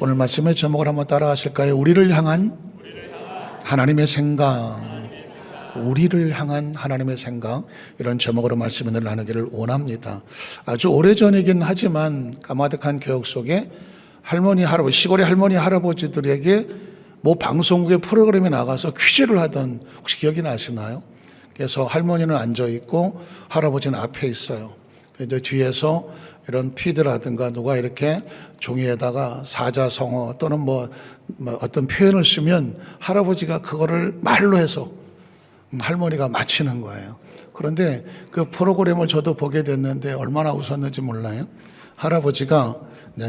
오늘 말씀의 제목을 한번 따라하실까요? 우리를 향한 하나님의 생각. 우리를 향한 하나님의 생각, 이런 제목으로 말씀을 나누기를 원합니다. 아주 오래전이긴 하지만 까마득한 기억 속에 할머니, 할아버지, 시골의 할머니, 할아버지들에게 뭐 방송국의 프로그램에 나가서 퀴즈를 하던, 혹시 기억이 나시나요? 그래서 할머니는 앉아있고 할아버지는 앞에 있어요. 이제 뒤에서 이런 피드라든가 누가 이렇게 종이에다가 사자성어 또는 뭐 어떤 표현을 쓰면 할아버지가 그거를 말로 해서 할머니가 맞히는 거예요. 그런데 그 프로그램을 저도 보게 됐는데 얼마나 웃었는지 몰라요. 할아버지가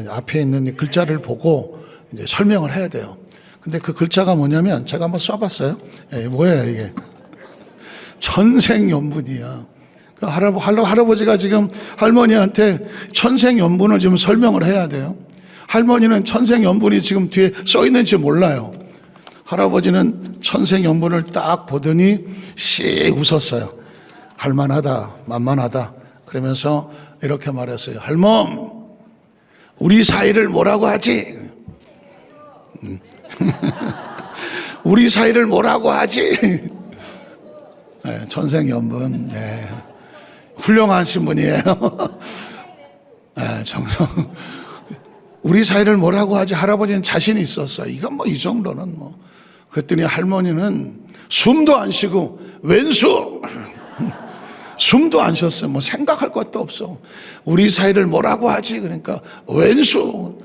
앞에 있는 이 글자를 보고 이제 설명을 해야 돼요. 근데 그 글자가 뭐냐면 제가 한번 써봤어요. 뭐예요 이게? 천생연분이야. 할아버지가 지금 할머니한테 천생연분을 지금 설명을 해야 돼요. 할머니는 천생연분이 지금 뒤에 써 있는지 몰라요. 할아버지는 천생연분을 딱 보더니 씩 웃었어요. 할만하다, 만만하다. 그러면서 이렇게 말했어요. 할멈, 우리 사이를 뭐라고 하지? 우리 사이를 뭐라고 하지? 네, 천생연분. 네. 훌륭하신 분이에요. 네, 정성. 우리 사이를 뭐라고 하지? 할아버지는 자신이 있었어요. 이건 뭐 이 정도는 뭐. 그랬더니 할머니는 숨도 안 쉬고 왼수. 숨도 안 쉬었어요. 뭐 생각할 것도 없어. 우리 사이를 뭐라고 하지? 그러니까 왼수.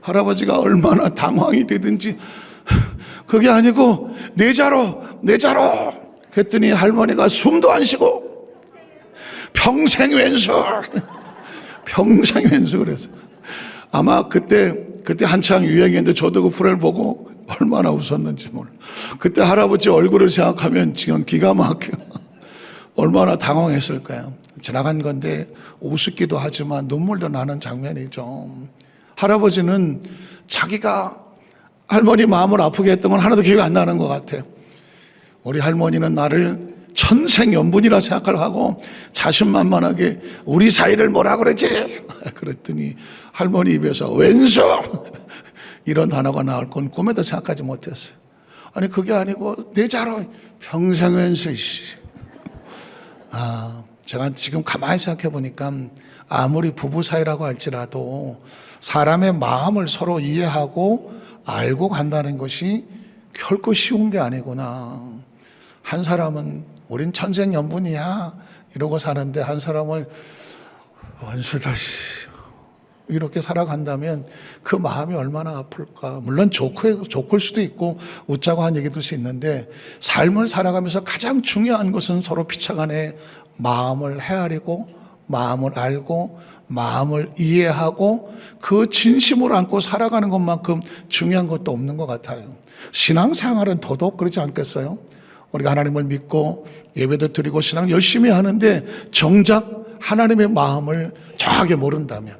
할아버지가 얼마나 당황이 되든지 그게 아니고 내 자로. 그랬더니 할머니가 숨도 안 쉬고 평생 왼수. 평생 왼수 그래서 아마 그때 한창 유행했는데 저도 그 프로를 보고 얼마나 웃었는지 몰라. 그때 할아버지 얼굴을 생각하면 지금 기가 막혀. 얼마나 당황했을까요? 지나간 건데 우습기도 하지만 눈물도 나는 장면이죠. 할아버지는 자기가 할머니 마음을 아프게 했던 건 하나도 기억이 안 나는 것 같아요. 우리 할머니는 나를 천생연분이라 생각을 하고 자신만만하게 우리 사이를 뭐라 그러지? 그랬더니 할머니 입에서 왼수 이런 단어가 나올 건 꿈에도 생각하지 못했어요. 아니 그게 아니고 내 자로 평생 왼수. 제가 지금 가만히 생각해 보니까 아무리 부부 사이라고 할지라도 사람의 마음을 서로 이해하고 알고 간다는 것이 결코 쉬운 게 아니구나. 한 사람은 우린 천생연분이야 이러고 사는데 한 사람은 원수다 이렇게 살아간다면 그 마음이 얼마나 아플까. 물론 좋을 수도 있고 웃자고 한 얘기도 수 있는데 삶을 살아가면서 가장 중요한 것은 서로 피차간에 마음을 헤아리고 마음을 알고 마음을 이해하고 그 진심을 안고 살아가는 것만큼 중요한 것도 없는 것 같아요. 신앙생활은 더더욱 그러지 않겠어요? 우리가 하나님을 믿고 예배도 드리고 신앙 열심히 하는데 정작 하나님의 마음을 정확하게 모른다면,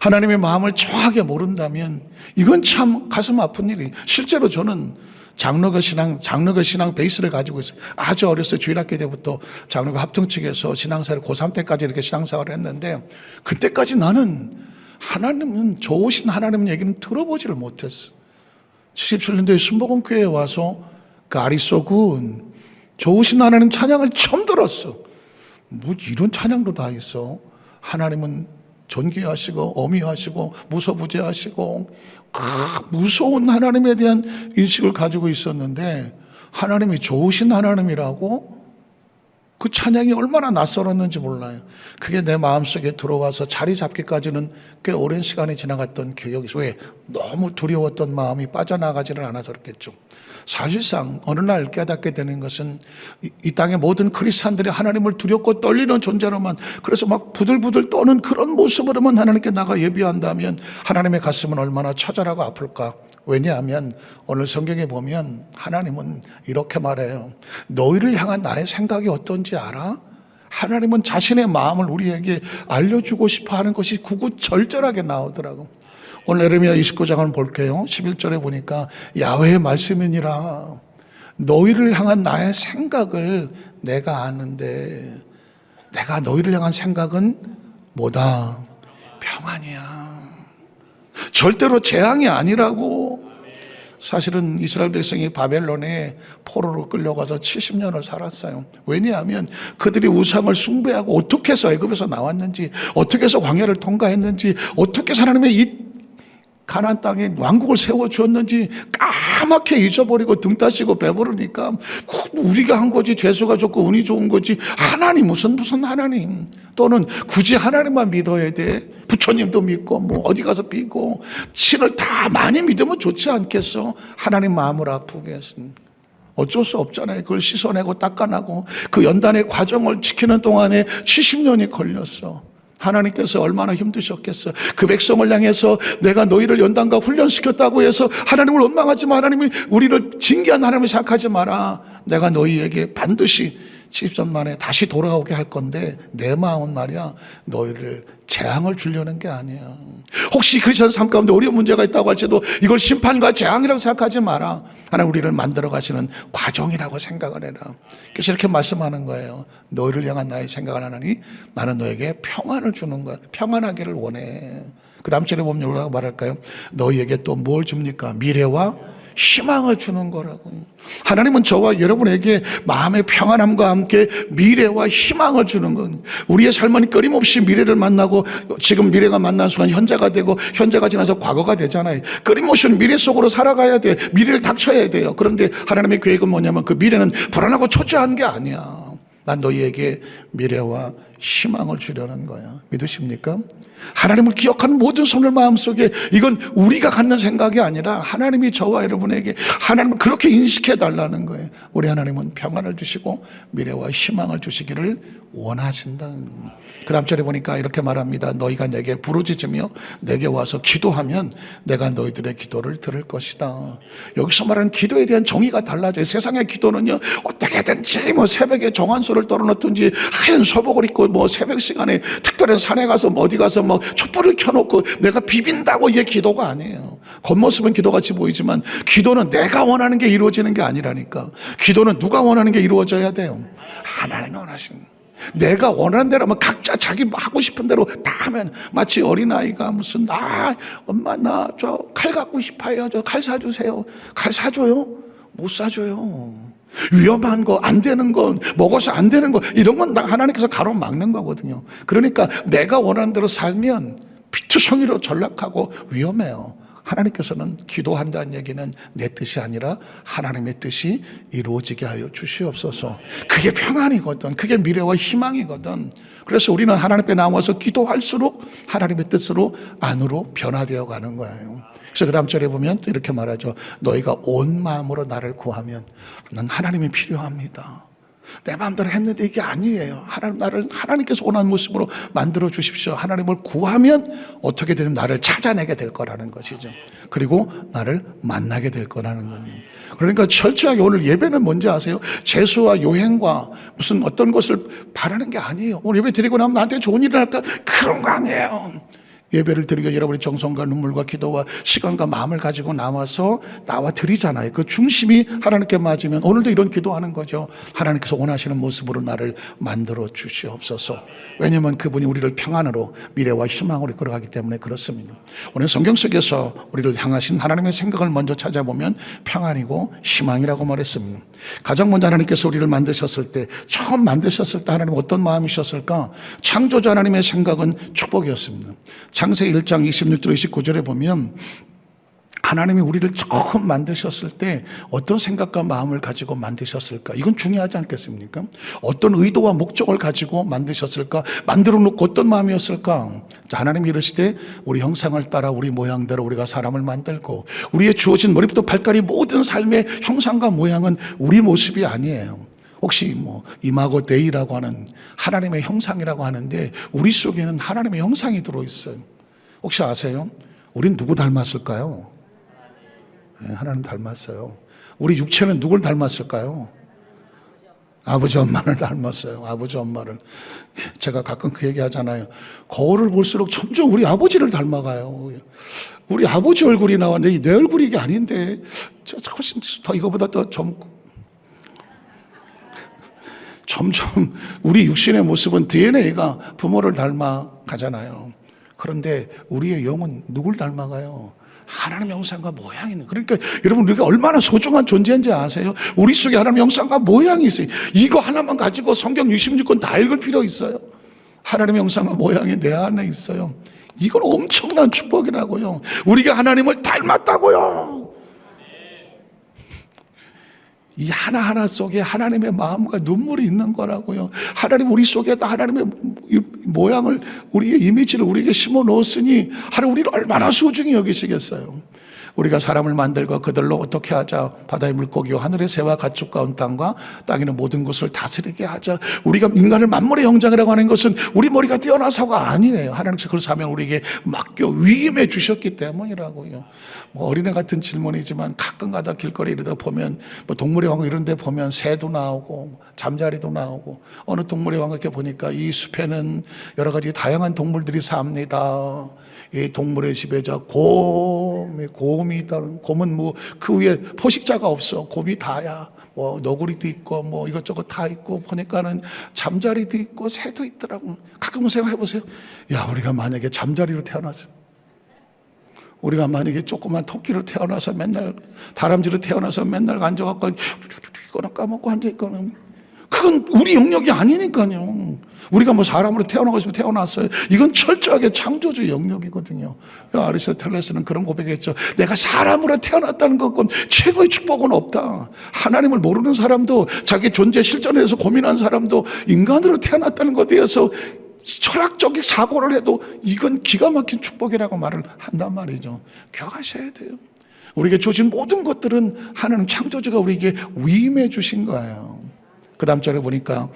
하나님의 마음을 정확하게 모른다면 이건 참 가슴 아픈 일이. 실제로 저는 장로교 신앙 베이스를 가지고 있어요. 아주 어렸을 때 주일학교 때부터 장로교 합동 측에서 신앙생활을 고3 때까지 이렇게 신앙생활을 했는데 그때까지 나는 하나님은 좋으신 하나님 얘기는 들어보지를 못했어. 77년도에 순복음교회에 와서 그 아리소군 좋으신 하나님 찬양을 처음 들었어. 뭐 이런 찬양도 다 있어. 하나님은 존귀하시고 어미하시고 무소부재하시고 무서운 하나님에 대한 인식을 가지고 있었는데 하나님이 좋으신 하나님이라고 그 찬양이 얼마나 낯설었는지 몰라요. 그게 내 마음속에 들어와서 자리 잡기까지는 꽤 오랜 시간이 지나갔던 기억이 있어요. 왜? 너무 두려웠던 마음이 빠져나가지는 않아서 그렇겠죠. 사실상 어느 날 깨닫게 되는 것은 이 땅의 모든 크리스찬들이 하나님을 두렵고 떨리는 존재로만, 그래서 막 부들부들 떠는 그런 모습으로만 하나님께 나가 예비한다면 하나님의 가슴은 얼마나 처절하고 아플까. 왜냐하면 오늘 성경에 보면 하나님은 이렇게 말해요. 너희를 향한 나의 생각이 어떤지 알아? 하나님은 자신의 마음을 우리에게 알려주고 싶어 하는 것이 구구절절하게 나오더라고. 오늘 예레미야 29장 한번 볼게요. 11절에 보니까 야훼의 말씀이니라. 너희를 향한 나의 생각을 내가 아는데, 내가 너희를 향한 생각은 뭐다? 평안이야. 절대로 재앙이 아니라고. 사실은 이스라엘 백성이 바벨론에 포로로 끌려가서 70년을 살았어요. 왜냐하면 그들이 우상을 숭배하고 어떻게 해서 애굽에서 나왔는지, 어떻게 해서 광야를 통과했는지, 어떻게 해서 하나님의 이 가나안 땅에 왕국을 세워주었는지 까맣게 잊어버리고 등 따시고 배부르니까 우리가 한 거지, 재수가 좋고 운이 좋은 거지, 하나님 무슨 하나님, 또는 굳이 하나님만 믿어야 돼, 부처님도 믿고 뭐 어디 가서 믿고 신을 다 많이 믿으면 좋지 않겠어? 하나님 마음을 아프게 했습니다. 어쩔 수 없잖아요. 그걸 씻어내고 닦아내고 그 연단의 과정을 지키는 동안에 70년이 걸렸어. 하나님께서 얼마나 힘드셨겠어. 그 백성을 향해서 내가 너희를 연단과 훈련시켰다고 해서 하나님을 원망하지 마, 하나님이 우리를 징계한 하나님을 생각하지 마라, 내가 너희에게 반드시 70년 만에 다시 돌아오게 할 건데 내 마음은 말이야, 너희를 재앙을 주려는 게 아니야. 혹시 크리스천 삶 가운데 어려운 문제가 있다고 할지라도 이걸 심판과 재앙이라고 생각하지 마라. 하나님 우리를 만들어 가시는 과정이라고 생각을 해라. 그래서 이렇게 말씀하는 거예요. 너희를 향한 나의 생각을 하나니 나는 너에게 평안을 주는 거야. 평안하기를 원해. 그 다음 절에 보면 뭐라고 말할까요? 너희에게 또 뭘 줍니까? 미래와 희망을 주는 거라고. 하나님은 저와 여러분에게 마음의 평안함과 함께 미래와 희망을 주는 건, 우리의 삶은 끊임없이 미래를 만나고 지금 미래가 만난 순간 현재가 되고 현재가 지나서 과거가 되잖아요. 끊임없이 미래 속으로 살아가야 돼. 미래를 닥쳐야 돼요. 그런데 하나님의 계획은 뭐냐면 그 미래는 불안하고 초조한 게 아니야. 난 너희에게 미래와 희망을 주려는 거야. 믿으십니까? 하나님을 기억하는 모든 손을 마음속에, 이건 우리가 갖는 생각이 아니라 하나님이 저와 여러분에게 하나님을 그렇게 인식해 달라는 거예요. 우리 하나님은 평안을 주시고 미래와 희망을 주시기를 원하신다. 그 다음 절에 보니까 이렇게 말합니다. 너희가 내게 부르짖으며 내게 와서 기도하면 내가 너희들의 기도를 들을 것이다. 여기서 말하는 기도에 대한 정의가 달라져요. 세상의 기도는요, 어떻게든지 뭐 새벽에 정한수를 떨어놓든지 하얀 소복을 입고 뭐 새벽 시간에 특별한 산에 가서 뭐 어디 가서 뭐 촛불을 켜놓고 내가 비빈다고 이게 기도가 아니에요. 겉모습은 기도같이 보이지만 기도는 내가 원하는 게 이루어지는 게 아니라니까. 기도는 누가 원하는 게 이루어져야 돼요? 하나님이 원하시는. 내가 원하는 대로 하면 각자 자기 하고 싶은 대로 다 하면, 마치 어린아이가 무슨 엄마 나 저 칼 갖고 싶어요, 저 칼 사주세요. 칼 사줘요? 못 사줘요. 위험한 거, 안 되는 거, 먹어서 안 되는 거, 이런 건 하나님께서 가로막는 거거든요. 그러니까 내가 원하는 대로 살면 피투성이로 전락하고 위험해요. 하나님께서는 기도한다는 얘기는 내 뜻이 아니라 하나님의 뜻이 이루어지게 하여 주시옵소서. 그게 평안이거든. 그게 미래와 희망이거든. 그래서 우리는 하나님 앞에 나와서 기도할수록 하나님의 뜻으로 안으로 변화되어 가는 거예요. 그래서 그 다음 절에 보면 또 이렇게 말하죠. 너희가 온 마음으로 나를 구하면 난 하나님이 필요합니다. 내 마음대로 했는데 이게 아니에요. 하나님께서 원하는 모습으로 만들어 주십시오. 하나님을 구하면 어떻게 되면 나를 찾아내게 될 거라는 것이죠. 그리고 나를 만나게 될 거라는 거예요. 그러니까 철저하게 오늘 예배는 뭔지 아세요? 재수와 요행과 무슨 어떤 것을 바라는 게 아니에요. 오늘 예배 드리고 나면 나한테 좋은 일을 할까? 그런 거 아니에요. 예배를 드리고 여러분의 정성과 눈물과 기도와 시간과 마음을 가지고 나와 드리잖아요. 그 중심이 하나님께 맞으면 오늘도 이런 기도하는 거죠. 하나님께서 원하시는 모습으로 나를 만들어 주시옵소서. 왜냐하면 그분이 우리를 평안으로 미래와 희망으로 이끌어가기 때문에 그렇습니다. 오늘 성경 속에서 우리를 향하신 하나님의 생각을 먼저 찾아보면 평안이고 희망이라고 말했습니다. 가장 먼저 하나님께서 우리를 만드셨을 때, 처음 만드셨을 때 하나님 어떤 마음이셨을까? 창조자 하나님의 생각은 축복이었습니다. 창세기 1장 26절 29절에 보면 하나님이 우리를 처음 만드셨을 때 어떤 생각과 마음을 가지고 만드셨을까? 이건 중요하지 않겠습니까? 어떤 의도와 목적을 가지고 만드셨을까? 만들어 놓고 어떤 마음이었을까? 자, 하나님이 이르시되 우리 형상을 따라 우리 모양대로 우리가 사람을 만들고, 우리의 주어진 머리부터 발까지 모든 삶의 형상과 모양은 우리 모습이 아니에요. 혹시 뭐 이마고 데이라고 하는 하나님의 형상이라고 하는데 우리 속에는 하나님의 형상이 들어있어요. 혹시 아세요? 우린 누구 닮았을까요? 네, 하나님 닮았어요. 우리 육체는 누굴 닮았을까요? 아버지 엄마를 닮았어요. 아버지 엄마를. 제가 가끔 그 얘기 하잖아요. 거울을 볼수록 점점 우리 아버지를 닮아가요. 우리 아버지 얼굴이 나왔는데 내 얼굴이 이게 아닌데 훨씬 더 이거보다 더 젊고, 점점 우리 육신의 모습은 DNA가 부모를 닮아 가잖아요. 그런데 우리의 영은 누굴 닮아가요? 하나님의 형상과 모양이 있는. 그러니까 여러분, 우리가 얼마나 소중한 존재인지 아세요? 우리 속에 하나님의 형상과 모양이 있어요. 이거 하나만 가지고 성경 66권 다 읽을 필요 있어요? 하나님의 형상과 모양이 내 안에 있어요. 이건 엄청난 축복이라고요. 우리가 하나님을 닮았다고요. 이 하나하나 속에 하나님의 마음과 눈물이 있는 거라고요. 하나님 우리 속에다 하나님의 모양을, 우리의 이미지를 우리에게 심어 놓았으니 하나님 우리를 얼마나 소중히 여기시겠어요. 우리가 사람을 만들고 그들로 어떻게 하자. 바다의 물고기와 하늘의 새와 가축과 온 땅과 땅에 있는 모든 것을 다스리게 하자. 우리가 인간을 만물의 형상이라고 하는 것은 우리 머리가 뛰어나서가 아니에요. 하나님께서 그 사명을 우리에게 맡겨 위임해 주셨기 때문이라고요. 뭐 어린애 같은 질문이지만 가끔가다 길거리 이러다 보면 뭐 동물의 왕국 이런 데 보면 새도 나오고 잠자리도 나오고, 어느 동물의 왕국 이렇게 보니까 이 숲에는 여러 가지 다양한 동물들이 삽니다. 이 동물의 집에 곰이 있다. 곰은 뭐 그 위에 포식자가 없어. 곰이 다야. 뭐 너구리도 있고 뭐 이것저것 다 있고, 보니까는 잠자리도 있고 새도 있더라고. 가끔 생각해 보세요. 야, 우리가 만약에 잠자리로 태어나서, 우리가 만약에 조그만 토끼로 태어나서 맨날, 다람쥐로 태어나서 맨날 앉아갖고 이거나 까먹고 앉아있거나, 그건 우리 영역이 아니니까요. 우리가 뭐 사람으로 태어나고 싶으면 태어났어요. 이건 철저하게 창조주 영역이거든요. 아리스토텔레스는 그런 고백했죠. 내가 사람으로 태어났다는 것건 최고의 축복은 없다. 하나님을 모르는 사람도, 자기 존재 실존에 대해서 고민한 사람도 인간으로 태어났다는 것에 대해서 철학적인 사고를 해도 이건 기가 막힌 축복이라고 말을 한단 말이죠. 기억하셔야 돼요. 우리에게 주신 모든 것들은 하나님 창조주가 우리에게 위임해 주신 거예요. 그 다음 절에 보니까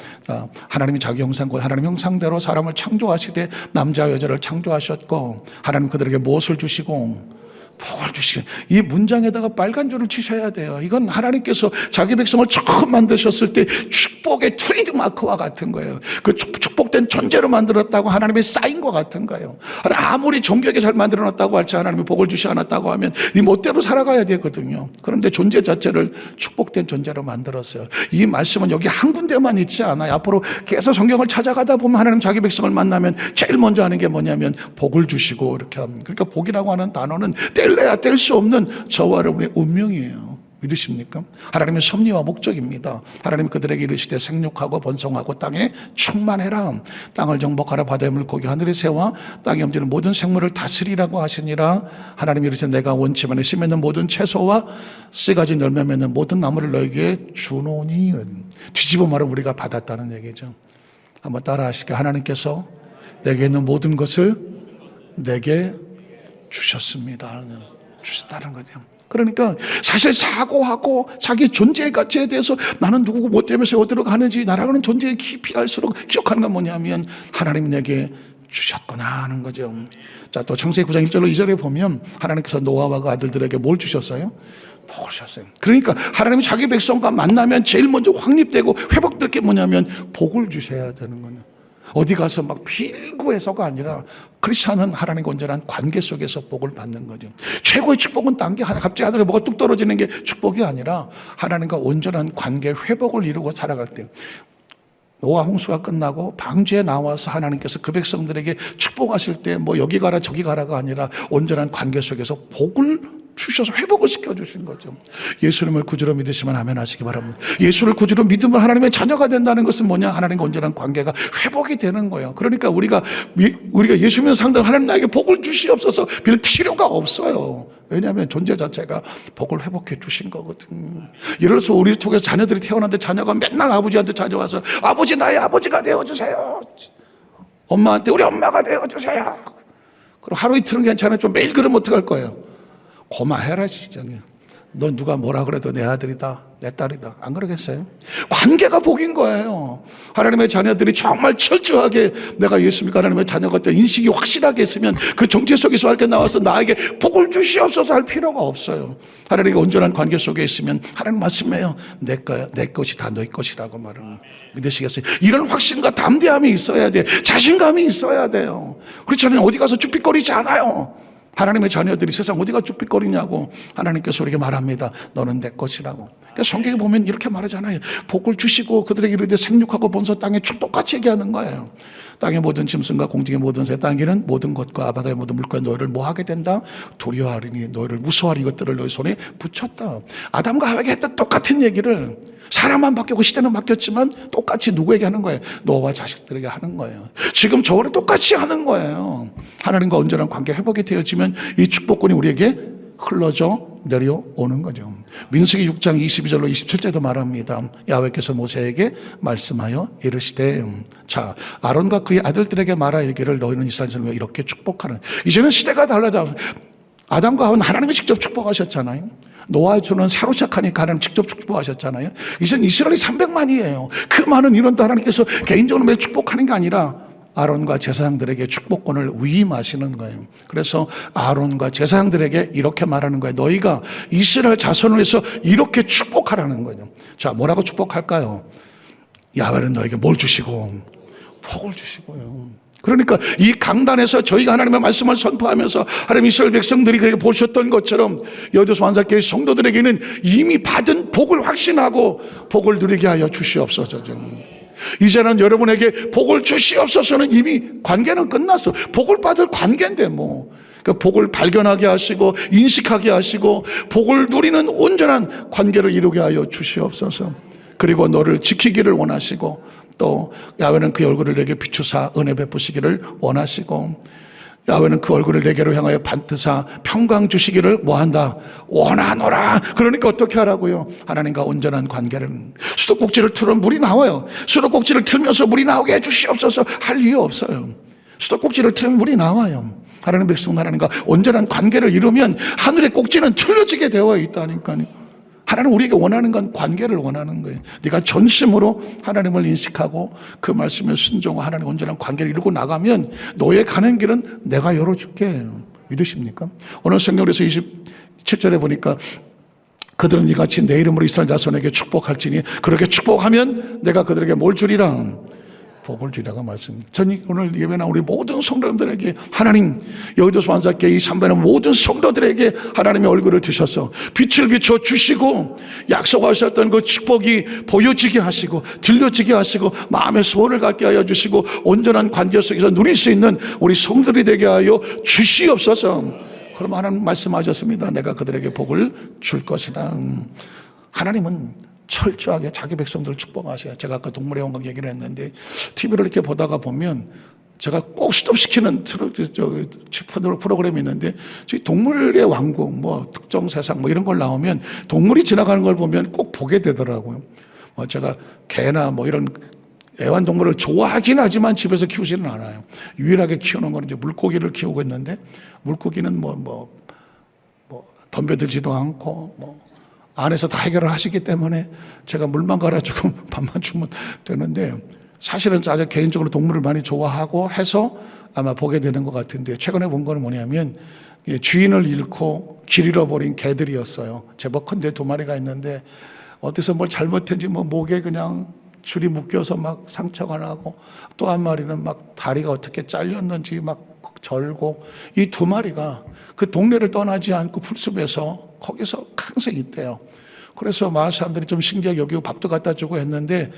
하나님이 자기 형상과 하나님 형상대로 사람을 창조하시되 남자와 여자를 창조하셨고, 하나님 그들에게 무엇을 주시고 복을 주시고. 이 문장에다가 빨간 줄을 치셔야 돼요. 이건 하나님께서 자기 백성을 처음 만드셨을 때 축복의 트레이드 마크와 같은 거예요. 그 축복된 존재로 만들었다고 하나님의 사인과 같은 거예요. 아무리 정교하게 잘 만들어놨다고 할지 하나님이 복을 주시 않았다고 하면 네 멋대로 살아가야 되거든요. 그런데 존재 자체를 축복된 존재로 만들었어요. 이 말씀은 여기 한 군데만 있지 않아요. 앞으로 계속 성경을 찾아가다 보면 하나님 자기 백성을 만나면 제일 먼저 하는 게 뭐냐면 복을 주시고 이렇게 합니다. 그러니까 복이라고 하는 단어는 뗄래야 뗄 수 없는 저와 여러분의 운명이에요. 믿으십니까? 하나님의 섭리와 목적입니다. 하나님 그들에게 이르시되 생육하고 번성하고 땅에 충만해라. 땅을 정복하라. 바다의 물고기 하늘의 새와 땅에 움직이는 모든 생물을 다스리라고 하시니라. 하나님이 이르시되 내가 원치만에 씨 맺는 모든 채소와 씨 가진 열매 맺는 모든 나무를 너에게 주노니. 뒤집어 말하면 우리가 받았다는 얘기죠. 한번 따라 하실게요. 하나님께서 내게 있는 모든 것을 내게 주셨습니다. 주셨다는 거죠. 그러니까 사실 사고하고 자기 존재의 가치에 대해서 나는 누구고 뭐 때문에 어디로 가는지 나라고는 존재에 깊이 알수록 기억하는 건 뭐냐면 하나님이 내게 주셨구나 하는 거죠. 자, 또 창세기 9장 1절로 2절에 보면 하나님께서 노아와 그 아들들에게 뭘 주셨어요? 복을 주셨어요. 그러니까 하나님이 자기 백성과 만나면 제일 먼저 확립되고 회복될 게 뭐냐면 복을 주셔야 되는 거예요. 어디 가서 막 필구해서가 아니라 크리스찬은 하나님과 온전한 관계 속에서 복을 받는 거죠. 최고의 축복은 딴 게 갑자기 하늘에 뭐가 뚝 떨어지는 게 축복이 아니라 하나님과 온전한 관계 회복을 이루고 살아갈 때, 노아 홍수가 끝나고 방주에 나와서 하나님께서 그 백성들에게 축복하실 때 뭐 여기 가라 저기 가라가 아니라 온전한 관계 속에서 복을 주셔서 회복을 시켜주신 거죠. 예수님을 구주로 믿으시면 아멘 하시기 바랍니다. 예수를 구주로 믿으면 하나님의 자녀가 된다는 것은 뭐냐? 하나님과 온전한 관계가 회복이 되는 거예요. 그러니까 우리가 예수 믿는 상대로 하나님 나에게 복을 주시옵소서 빌 필요가 없어요. 왜냐하면 존재 자체가 복을 회복해 주신 거거든. 예를 들어서 우리 쪽에서 자녀들이 태어났는데 자녀가 맨날 아버지한테 찾아와서 아버지 나의 아버지가 되어주세요. 엄마한테 우리 엄마가 되어주세요. 그럼 하루 이틀은 괜찮아요. 좀 매일 그러면 어떡할 거예요? 고마해라 진짜. 너 누가 뭐라 그래도 내 아들이다 내 딸이다 안 그러겠어요? 관계가 복인 거예요. 하나님의 자녀들이 정말 철저하게 내가 예수님과 하나님의 자녀가 된 인식이 확실하게 있으면 그 정체 속에서 이렇게 나와서 나에게 복을 주시옵소서 할 필요가 없어요. 하나님과 온전한 관계 속에 있으면 하나님 말씀해요. 내 거야, 내 것이 다 너희 것이라고 말을 믿으시겠어요? 이런 확신과 담대함이 있어야 돼. 자신감이 있어야 돼요. 그렇지 않으면 어디 가서 쭈삣거리지 않아요. 하나님의 자녀들이 세상 어디가 쭈삣거리냐고 하나님께서 우리에게 말합니다. 너는 내 것이라고. 그러니까 성경에 보면 이렇게 말하잖아요. 복을 주시고 그들에게 이르되 생육하고 번서 땅에 축복같이 얘기하는 거예요. 땅의 모든 짐승과 공중의 모든 새, 땅에는 모든 것과 바다의 모든 물과 너희를 뭐 하게 된다? 두려워하리니 너희를 무서워하리 이것들을 너희 손에 붙였다. 아담과 하와에게 했던 똑같은 얘기를 사람만 바뀌고 시대는 바뀌었지만 똑같이 누구에게 하는 거예요? 너와 자식들에게 하는 거예요. 지금 저와 똑같이 하는 거예요. 하나님과 온전한 관계 회복이 되어지면 이 축복권이 우리에게 흘러져 내려오는 거죠. 민수기 6장 22절로 27절도 말합니다. 야훼께서 모세에게 말씀하여 이르시되 자 아론과 그의 아들들에게 말하 이르기를 너희는 이스라엘 전에 이렇게 축복하는. 이제는 시대가 달라져. 아담과 하와는 하나님이 직접 축복하셨잖아요. 노아의 초는 새로 시작하니까 하나님 직접 축복하셨잖아요. 이제는 이스라엘이 300만이에요. 그 많은 인원도 하나님께서 개인적으로 매일 축복하는 게 아니라 아론과 제사장들에게 축복권을 위임하시는 거예요. 그래서 아론과 제사장들에게 이렇게 말하는 거예요. 너희가 이스라엘 자손을 위해서 이렇게 축복하라는 거예요. 자, 뭐라고 축복할까요? 야훼는 너에게 뭘 주시고? 복을 주시고요. 그러니까 이 강단에서 저희가 하나님의 말씀을 선포하면서 하나님 이스라엘 백성들이 그렇게 보셨던 것처럼 여호와서 만삭교회 성도들에게는 이미 받은 복을 확신하고 복을 누리게 하여 주시옵소서. 이제는 여러분에게 복을 주시옵소서는 이미 관계는 끝났어. 복을 받을 관계인데 뭐. 그 복을 발견하게 하시고 인식하게 하시고 복을 누리는 온전한 관계를 이루게 하여 주시옵소서. 그리고 너를 지키기를 원하시고 또 야훼는 그 얼굴을 내게 비추사 은혜 베푸시기를 원하시고 야훼는 그 얼굴을 내게로 향하여 반드사 평강 주시기를 뭐한다? 원하노라. 그러니까 어떻게 하라고요? 하나님과 온전한 관계를. 수도꼭지를 틀면 물이 나와요. 수도꼭지를 틀면서 물이 나오게 해주시옵소서 할 이유 없어요. 수도꼭지를 틀면 물이 나와요. 하나님 백성 하나님과 온전한 관계를 이루면 하늘의 꼭지는 틀어지게 되어 있다니까요. 하나님 우리에게 원하는 건 관계를 원하는 거예요. 네가 전심으로 하나님을 인식하고 그 말씀에 순종하고 하나님 온전한 관계를 이루고 나가면 너의 가는 길은 내가 열어줄게. 믿으십니까? 오늘 성경에서 27절에 보니까 그들은 이같이 내 이름으로 이스라엘 자손에게 축복할지니 그렇게 축복하면 내가 그들에게 뭘 주리라? 복을 주리라고 말씀입니다. 저는 오늘 예배 나온 우리 모든 성도들에게 하나님 여호와서 만삭교회 이 삼배는 모든 성도들에게 하나님의 얼굴을 드셔서 빛을 비춰 주시고 약속하셨던 그 축복이 보여지게 하시고 들려지게 하시고 마음의 소원을 갖게 하여 주시고 온전한 관계 속에서 누릴 수 있는 우리 성도들이 되게 하여 주시옵소서. 그럼 하나님 말씀하셨습니다. 내가 그들에게 복을 줄 것이다. 하나님은 철저하게 자기 백성들을 축복하셔요. 제가 아까 동물의 왕국 얘기를 했는데 TV를 이렇게 보다가 보면 제가 꼭 스톱시키는 프로그램이 있는데 저희 동물의 왕국 뭐 특정 세상 뭐 이런 걸 나오면 동물이 지나가는 걸 보면 꼭 보게 되더라고요. 제가 개나 뭐 이런 애완동물을 좋아하긴 하지만 집에서 키우지는 않아요. 유일하게 키우는 건 이제 물고기를 키우고 있는데 물고기는 뭐 덤벼들지도 않고 안에서 다 해결을 하시기 때문에 제가 물만 갈아주고 밥만 주면 되는데 사실은 제가 개인적으로 동물을 많이 좋아하고 해서 아마 보게 되는 것 같은데 최근에 본 거는 뭐냐면 주인을 잃고 길 잃어버린 개들이었어요. 제법 큰데 2마리가 있는데 어디서 뭘 잘못했는지 목에 그냥 줄이 묶여서 막 상처가 나고 또 한 마리는 막 다리가 어떻게 잘렸는지 막 절고 이 2마리가 그 동네를 떠나지 않고 풀숲에서 거기서 항상 있대요. 그래서 마을 사람들이 좀 신기하게 여기고 밥도 갖다 주고 했는데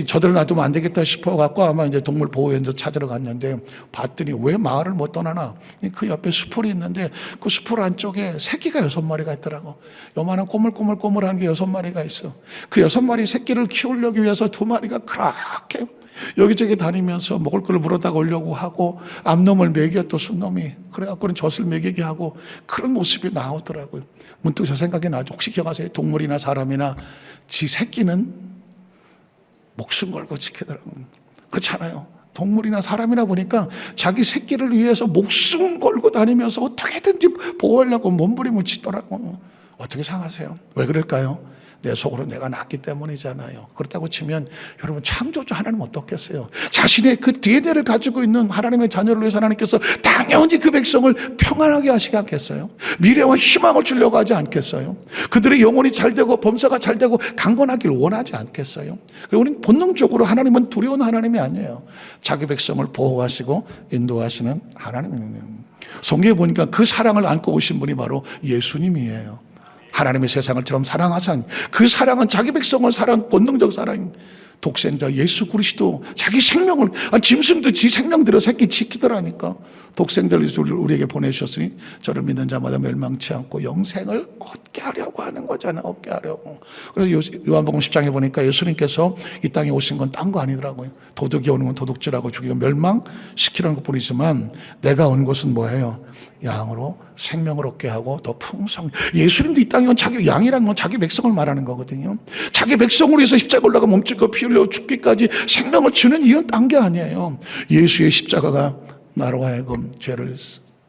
저들을 놔두면 안 되겠다 싶어갖고 아마 이제 동물보호원에서 찾으러 갔는데 봤더니 왜 마을을 못 떠나나? 그 옆에 수풀이 있는데 그 수풀 안쪽에 새끼가 6마리가 있더라고. 요만한 꼬물꼬물꼬물한 게 6마리가 있어. 그 6마리 새끼를 키우려기 위해서 2마리가 그렇게 여기저기 다니면서 먹을 걸 물어다가 오려고 하고 암놈을 먹여 또 순놈이 그래갖고는 젖을 먹이게 하고 그런 모습이 나오더라고요. 문득 저 생각이 나죠. 혹시 기억하세요? 동물이나 사람이나 지 새끼는 목숨 걸고 지키더라고요. 그렇잖아요. 동물이나 사람이나 보니까 자기 새끼를 위해서 목숨 걸고 다니면서 어떻게든지 보호하려고 몸부림을 치더라고요. 어떻게 생각하세요? 왜 그럴까요? 내 속으로 내가 낳기 때문이잖아요. 그렇다고 치면 여러분, 창조주 하나님 어떻겠어요? 자신의 그 DNA를 가지고 있는 하나님의 자녀를 위해서 하나님께서 당연히 그 백성을 평안하게 하시지 않겠어요? 미래와 희망을 주려고 하지 않겠어요? 그들의 영혼이 잘되고 범사가 잘되고 강건하길 원하지 않겠어요? 그리고 우리는 본능적으로 하나님은 두려운 하나님이 아니에요. 자기 백성을 보호하시고 인도하시는 하나님입니다. 성경에 보니까 그 사랑을 안고 오신 분이 바로 예수님이에요. 하나님의 세상을 처럼 사랑하사 그 사랑은 자기 백성을 사랑, 본능적 사랑. 독생자 예수 그리스도 자기 생명을, 짐승도 지 생명 들여 새끼 지키더라니까. 독생자를 우리에게 보내주셨으니 저를 믿는 자마다 멸망치 않고 영생을 얻게 하려고 하는 거잖아요. 얻게 하려고. 그래서 요한복음 10장에 보니까 예수님께서 이 땅에 오신 건 딴 거 아니더라고요. 도둑이 오는 건 도둑질하고 죽이고 멸망시키라는 것뿐이지만 내가 온 것은 뭐예요? 양으로 생명을 얻게 하고 더 풍성. 예수님도 이 땅에 온 자기 양이라는 건 자기 백성을 말하는 거거든요. 자기 백성을 위해서 십자가 올라가 몸짓고 피 흘려 죽기까지 생명을 주는 이유는 딴 게 아니에요. 예수의 십자가가 나로 하여금 죄를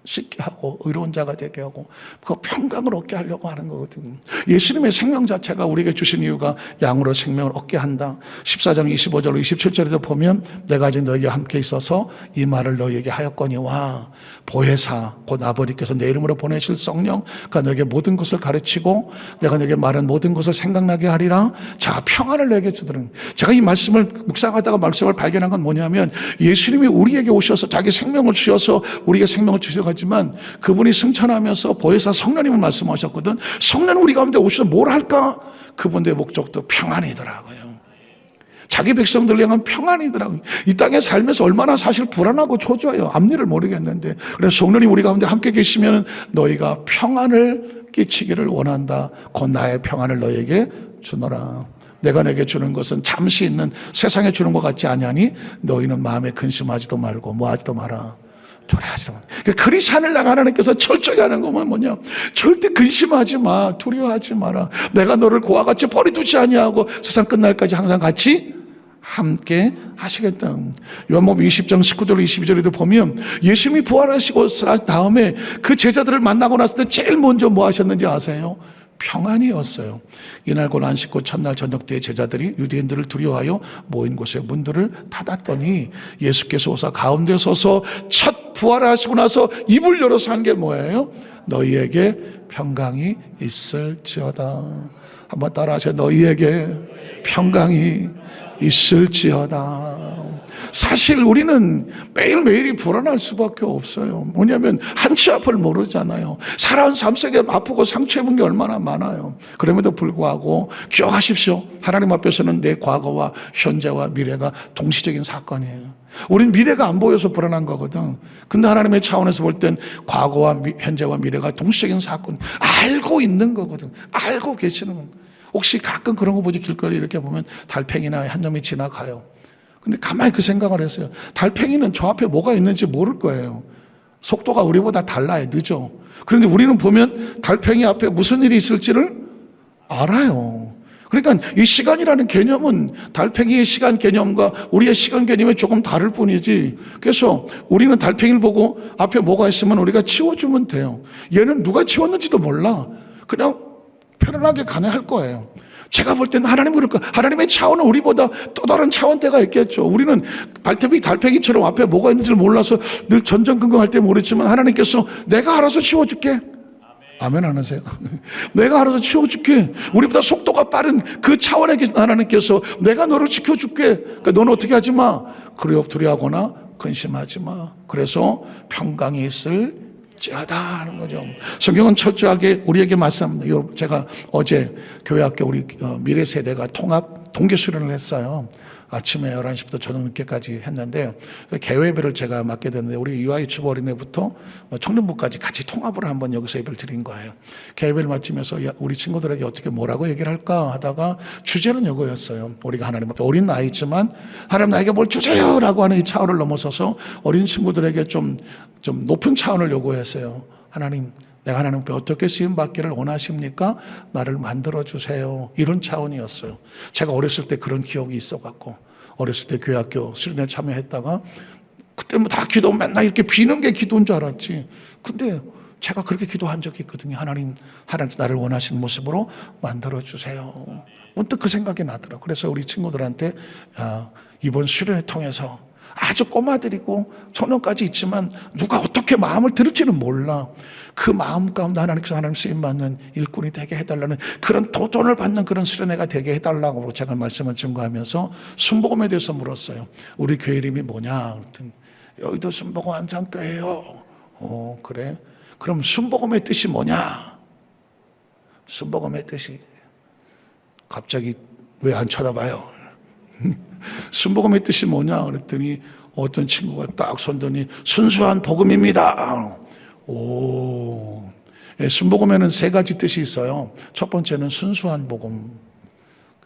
씻게 하고 의로운 자가 되게 하고 그 평강을 얻게 하려고 하는 거거든요. 예수님의 생명 자체가 우리에게 주신 이유가 양으로 생명을 얻게 한다. 14장 25절 27절에도 보면 내가 아직 너희에게 함께 있어서 이 말을 너희에게 하였거니와 보혜사 곧 아버지께서 내 이름으로 보내실 성령 그가 너에게 모든 것을 가르치고 내가 너에게 말한 모든 것을 생각나게 하리라. 자, 평안을 내게 주더라. 제가 이 말씀을 묵상하다가 말씀을 발견한 건 뭐냐면 예수님이 우리에게 오셔서 자기 생명을 주셔서 우리에게 생명을 주셔가지만 그분이 승천하면서 보혜사 성령님을 말씀하셨거든. 성령 우리 가운데 오셔서 뭘 할까? 그분의 목적도 평안이더라고요. 자기 백성들 향한 평안이더라고요. 이 땅에 살면서 얼마나 사실 불안하고 초조해요. 앞일을 모르겠는데. 그래서 성령님 우리 가운데 함께 계시면 너희가 평안을 끼치기를 원한다. 곧 나의 평안을 너희에게 주노라. 내가 내게 주는 것은 잠시 있는 세상에 주는 것 같지 아니하니 너희는 마음에 근심하지도 말고 뭐하지도 마라. 두려워하지 마. 그리스도인을 향한 하나님께서 철저히 하는 것은 뭐냐? 절대 근심하지 마. 두려워하지 마라. 내가 너를 고와 같이 버리두지 아니하고 세상 끝날까지 항상 같이 함께 하시겠다. 요한복음 20장 19절 22절에도 보면 예수님이 부활하시고 다음에 그 제자들을 만나고 났을 때 제일 먼저 뭐 하셨는지 아세요? 평안이었어요. 이날 곧 안식고 첫날 저녁 때에 제자들이 유대인들을 두려워하여 모인 곳에 문들을 닫았더니 예수께서 오사 가운데 서서 첫 부활하시고 나서 입을 열어서 한 게 뭐예요? 너희에게 평강이 있을지어다. 한번 따라하세요. 너희에게 평강이 있을지어다. 사실 우리는 매일매일이 불안할 수밖에 없어요. 뭐냐면 한치 앞을 모르잖아요. 살아온 삶 속에 아프고 상처 입은 게 얼마나 많아요. 그럼에도 불구하고 기억하십시오. 하나님 앞에서는 내 과거와 현재와 미래가 동시적인 사건이에요. 우린 미래가 안 보여서 불안한 거거든. 근데 하나님의 차원에서 볼 땐 과거와 현재와 미래가 동시적인 사건, 알고 있는 거거든. 알고 계시는 거. 혹시 가끔 그런 거 보지, 길거리 이렇게 보면 달팽이나 한 놈이 지나가요. 근데 가만히 그 생각을 했어요. 달팽이는 저 앞에 뭐가 있는지 모를 거예요. 속도가 우리보다 달라요. 늦어. 그런데 우리는 보면 달팽이 앞에 무슨 일이 있을지를 알아요. 그러니까 이 시간이라는 개념은 달팽이의 시간 개념과 우리의 시간 개념이 조금 다를 뿐이지. 그래서 우리는 달팽이를 보고 앞에 뭐가 있으면 우리가 치워주면 돼요. 얘는 누가 치웠는지도 몰라. 그냥 편안하게 가능할 거예요. 제가 볼 때는 하나님 그럴 거예요. 하나님의 차원은 우리보다 또 다른 차원대가 있겠죠. 우리는 달팽이처럼 앞에 뭐가 있는지를 몰라서 늘 전전긍긍할 때 모르지만 하나님께서 내가 알아서 치워줄게. 아멘 안 하세요? 내가 알아서 치워줄게. 우리보다 속도가 빠른 그 차원에 계신 하나님께서 내가 너를 지켜줄게. 그러니까 너는 어떻게 하지 마. 두려워하거나 근심하지 마. 그래서 평강이 있을 지하다 하는 거죠. 성경은 철저하게 우리에게 말씀합니다. 제가 어제 교회학교 우리 미래 세대가 통합 동계 수련을 했어요. 아침에 11시부터 저녁 늦게까지 했는데 개회배를 제가 맡게 됐는데 우리 유아유치부 어린애부터 청년부까지 같이 통합을 한번 여기서 예배를 드린 거예요. 개회배를 마치면서 우리 친구들에게 어떻게 뭐라고 얘기를 할까 하다가 주제는 이거였어요. 우리가 하나님 앞에 어린 나이지만 하나님 나에게 뭘 주세요 라고 하는 이 차원을 넘어서서 어린 친구들에게 좀 높은 차원을 요구했어요. 하나님, 내가 하나님 앞에 어떻게 쓰임받기를 원하십니까? 나를 만들어주세요. 이런 차원이었어요. 제가 어렸을 때 그런 기억이 있어갖고 어렸을 때 교회학교 수련회 참여했다가 그때 뭐 다 기도 맨날 이렇게 비는 게 기도인 줄 알았지. 근데 제가 그렇게 기도한 적이 있거든요. 하나님 나를 원하시는 모습으로 만들어주세요. 문득 그 생각이 나더라고요. 그래서 우리 친구들한테 이번 수련회 통해서 아주 꼬마들이고 소년까지 있지만 누가 어떻게 마음을 들을지는 몰라. 그 마음 가운데 하나님께서 하나님 쓰임받는 일꾼이 되게 해달라는 그런 도전을 받는 그런 수련회가 되게 해달라고 제가 말씀을 증거하면서 순복음에 대해서 물었어요. 우리 교회 이름이 뭐냐? 그랬더니 여의도 순복음 안산교회요. 그래? 그럼 순복음의 뜻이 뭐냐? 순복음의 뜻이 갑자기 왜 안 쳐다봐요? 순복음의 뜻이 뭐냐? 그랬더니 어떤 친구가 딱 손더니 순수한 복음입니다. 순복음에는 세 가지 뜻이 있어요. 첫 번째는 순수한 복음.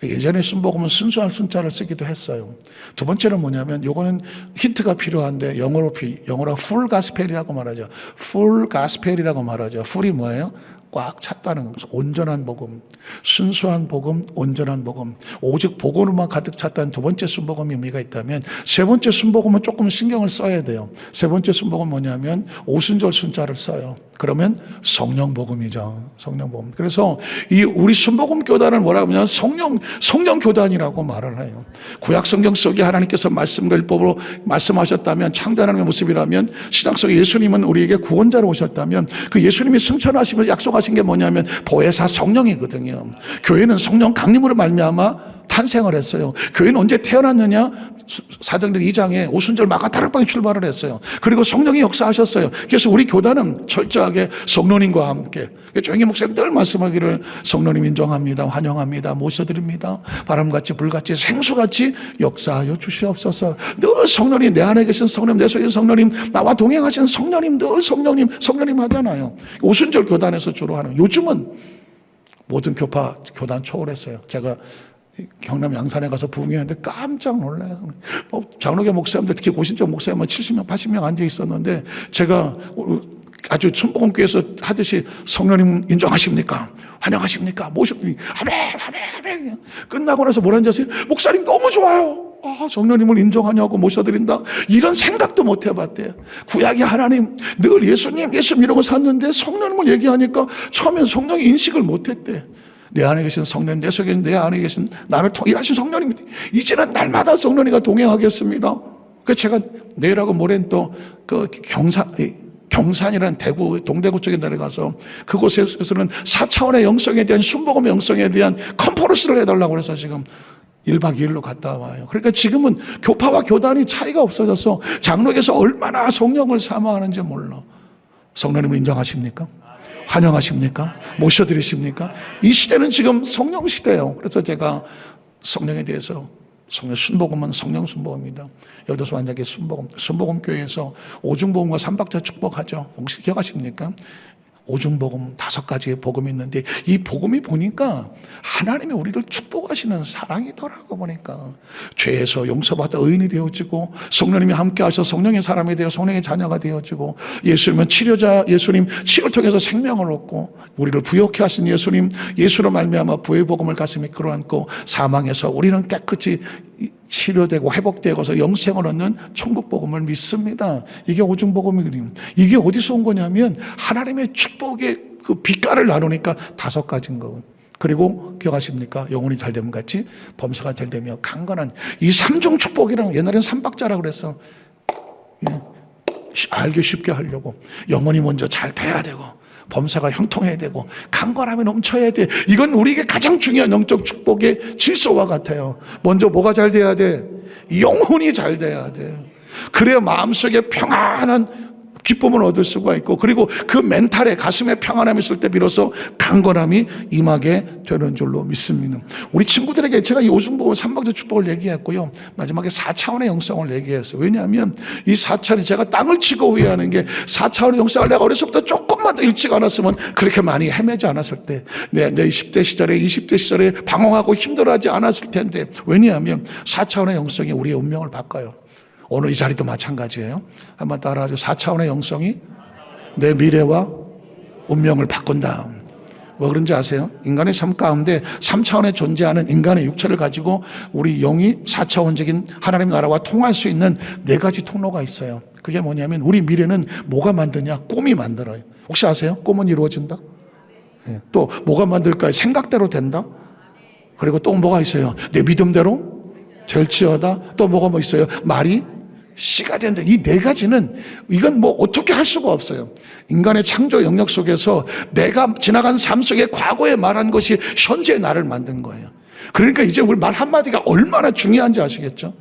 예전에 순복음은 순수한 순자를 쓰기도 했어요. 두 번째는 뭐냐면 요거는 힌트가 필요한데 영어로 full gospel이라고 말하죠. full gospel이라고 말하죠. full이 뭐예요? 꽉 찼다는 거죠. 온전한 복음, 순수한 복음, 온전한 복음. 오직 복음으로만 가득 찼다는 두 번째 순복음의 의미가 있다면 세 번째 순복음은 조금 신경을 써야 돼요. 세 번째 순복음은 뭐냐면 오순절 순자를 써요. 그러면 성령 복음이죠. 성령 복음. 그래서 이 우리 순복음 교단을 뭐라고 하냐면 성령 교단이라고 말을 해요. 구약 성경 속에 하나님께서 말씀과 율법으로 말씀하셨다면 창조 하나님의 모습이라면 신약 속에 예수님은 우리에게 구원자로 오셨다면 그 예수님이 승천하시면서 약속하신 게 뭐냐면 보혜사 성령이거든요. 교회는 성령 강림으로 말미암아 탄생을 했어요. 교회는 언제 태어났느냐? 사도행전 2장에 오순절 마가다락방에 출발을 했어요. 그리고 성령이 역사하셨어요. 그래서 우리 교단은 철저하게 성령님과 함께 조영희 목사님 늘 말씀하기를 성령님 인정합니다. 환영합니다. 모셔드립니다. 바람같이 불같이 생수같이 역사하여 주시옵소서. 늘 성령님 내 안에 계신 성령님 내 속에 성령님 나와 동행하시는 성령님 늘 성령님 하잖아요. 오순절 교단에서 주로 하는 요즘은 모든 교파 교단 초월했어요. 제가 경남 양산에 가서 부흥했는데 깜짝 놀라요. 장로교 목사님들 특히 고신적 목사님은 70명 80명 앉아 있었는데 제가 아주 순복음교회에서 하듯이 성령님 인정하십니까? 환영하십니까? 모셨더니 아멘. 끝나고 나서 뭐라는지 아세요? 목사님 너무 좋아요. 성령님을 인정하냐고 모셔드린다. 이런 생각도 못 해봤대요. 구약의 하나님 늘 예수님 이러고 샀는데 성령님을 얘기하니까 처음엔 성령이 인식을 못했대. 내 안에 계신 성령, 내 속에 내 안에 계신 나를 통해 일하신 성령님, 이제는 날마다 성령님과 동행하겠습니다. 그래서 제가 내일하고 모레는 또 그 경산이라는 대구, 동대구 쪽에 내려가서 그곳에서는 4차원의 영성에 대한 순복음의 영성에 대한 컨퍼런스를 해달라고 해서 지금 1박 2일로 갔다 와요. 그러니까 지금은 교파와 교단이 차이가 없어져서 장로에서 얼마나 성령을 사모하는지 몰라. 성령님을 인정하십니까? 환영하십니까? 모셔드리십니까? 이 시대는 지금 성령 시대예요. 그래서 제가 성령에 대해서 성령 순복음은 성령 순복음입니다. 여도수 완전히 순복음 교회에서 오중복음과 삼박자 축복하죠. 혹시 기억하십니까? 오중복음 5가지의 복음이 있는데 이 복음이 보니까 하나님이 우리를 축복하시는 사랑이더라고. 보니까 죄에서 용서받아 의인이 되어지고 성령님이 함께하셔서 성령의 사람이 되어 성령의 자녀가 되어지고 예수님은 치료자, 예수님 치료를 통해서 생명을 얻고 우리를 부욕해 하신 예수님, 예수로 말미암아 부의 복음을 가슴에 끌어안고 사망해서 우리는 깨끗이 치료되고 회복되어서 영생을 얻는 천국 복음을 믿습니다. 이게 오중복음이거든요. 이게 어디서 온 거냐면 하나님의 축복의 그 빛깔을 나누니까 5가지인 거예요. 그리고 기억하십니까? 영혼이 잘되면 같이 범사가 잘되며 강건한 이 3종 축복이랑 옛날엔 3박자라고 그랬어. 알기 쉽게 하려고 영혼이 먼저 잘 돼야 되고 범사가 형통해야 되고 강건함이 넘쳐야 돼. 이건 우리에게 가장 중요한 영적 축복의 질서와 같아요. 먼저 뭐가 잘 돼야 돼? 영혼이 잘 돼야 돼. 그래야 마음속에 평안한 기쁨을 얻을 수가 있고 그리고 그 멘탈에 가슴에 평안함이 있을 때 비로소 강건함이 임하게 되는 줄로 믿습니다. 우리 친구들에게 제가 이 오중복음 3박자 축복을 얘기했고요. 마지막에 4차원의 영성을 얘기했어요. 왜냐하면 이 4차원이 제가 땅을 치고 후회하는 게 4차원의 영성을 내가 어려서부터 조금만 더 일찍 알았으면 그렇게 많이 헤매지 않았을 때 내 10대 시절에 20대 시절에 방황하고 힘들어하지 않았을 텐데 왜냐하면 4차원의 영성이 우리의 운명을 바꿔요. 오늘 이 자리도 마찬가지예요. 한번 따라하죠. 4차원의 영성이 내 미래와 운명을 바꾼다. 뭐 그런지 아세요? 인간의 삶 가운데 3차원에 존재하는 인간의 육체를 가지고 우리 영이 4차원적인 하나님 나라와 통할 수 있는 4가지 통로가 있어요. 그게 뭐냐면 우리 미래는 뭐가 만드냐? 꿈이 만들어요. 혹시 아세요? 꿈은 이루어진다. 예. 또 뭐가 만들까요? 생각대로 된다. 그리고 또 뭐가 있어요? 내 믿음대로 될지어다. 또 뭐가 뭐 있어요? 말이 씨가 된다. 이 네 가지는 이건 뭐 어떻게 할 수가 없어요. 인간의 창조 영역 속에서 내가 지나간 삶 속에 과거에 말한 것이 현재의 나를 만든 거예요. 그러니까 이제 우리 말 한마디가 얼마나 중요한지 아시겠죠?